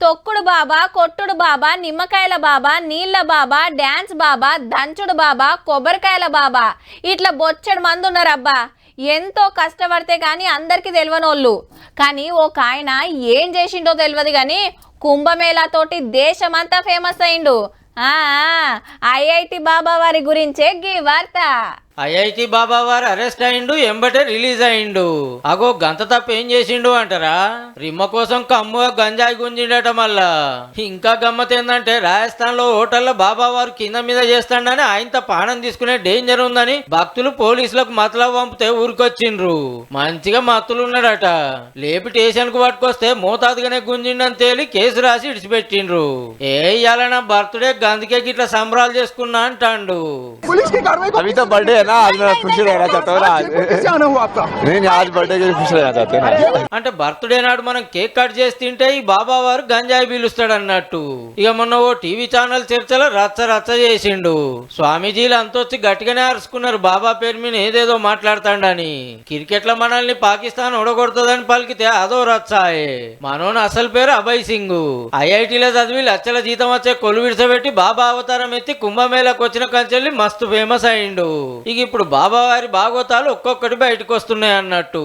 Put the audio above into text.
తొక్కుడు బాబా, కొట్టుడు బాబా, నిమ్మకాయల బాబా, నీళ్ళ బాబా, డ్యాన్స్ బాబా, దంచుడు బాబా, కొబ్బరికాయల బాబా, ఇట్లా బొచ్చడు మంది ఉన్నారబ్బా. ఎంతో కష్టపడితే కానీ అందరికీ తెలియనోళ్ళు. కానీ ఒక ఆయన ఏం చేసిండో తెలియదు కానీ కుంభమేళా తోటి దేశమంతా ఫేమస్ అయిండు. ఐఐటి బాబా వారి గురించే గీ వార్త. ఐఐటి బాబా వారు అరెస్ట్ అయిండు, ఎంబటే రిలీజ్ అయిండు. అగో గంత తప్ప ఏం చేసిండు అంటారా? రిమ్మ కోసం కమ్ముగా గంజాయి గుంజిండట. మళ్ళా ఇంకా గమ్మత్ ఏందంటే రాజస్థాన్ లో హోటల్లో బాబా వారు కింద మీద చేస్తాడని ఆయనతో పానం తీసుకునే డేంజర్ ఉందని భక్తులు పోలీసులకు మతలా పంపితే ఊరికొచ్చిండ్రు. మంచిగా మత్తులు ఉన్నాడట. లేపి స్టేషన్ కు పట్టుకొస్తే మోతాదుగానే గుంజిండని తేలి కేసు రాసి ఇడిచిపెట్టిండ్రు. ఇయాల నా బర్త్డే గందుకే గిట్లా సంబరాలు చేసుకున్నా అంటాండు. अभी तो बर्थडे है ना, आज मैं खुश रहना चाहता हूँ ना। नहीं, आज बर्थडे के लिए खुश रहना चाहते हैं ना। అంటే బర్త్డే నాడు మనం కేక్ కట్ చేసి తింటే ఈ బాబా వారు గంజాయి పీలుస్తాడు అన్నట్టు. ఇక మొన్న ఓ టీవీ ఛానల్ చర్చలో రచ్చ రచ్చ చేసిండు. స్వామీజీలు అంతొచ్చి గట్టిగానే అరుచుకున్నారు బాబా పేరు మీద ఏదేదో మాట్లాడతాడని. క్రికెట్ లో మనల్ని పాకిస్తాన్ ఓడగొడుతుందని పలికితే అదో రచ్చాయే. మనోని అసలు పేరు అభయ్ సింగ్. ఐఐటీలో చదివి లక్షల జీతం వచ్చే కొలు విడిసబెట్టి బాబా అవతారం ఎత్తి కుంభమేళకు వచ్చిన కంచెల్లి మస్తు ఫేమస్ అయిండు. ఇక ఇప్పుడు బాబా వారి భాగవతాలు ఒక్కొక్కటి బయటకు వస్తున్నాయి అన్నట్టు.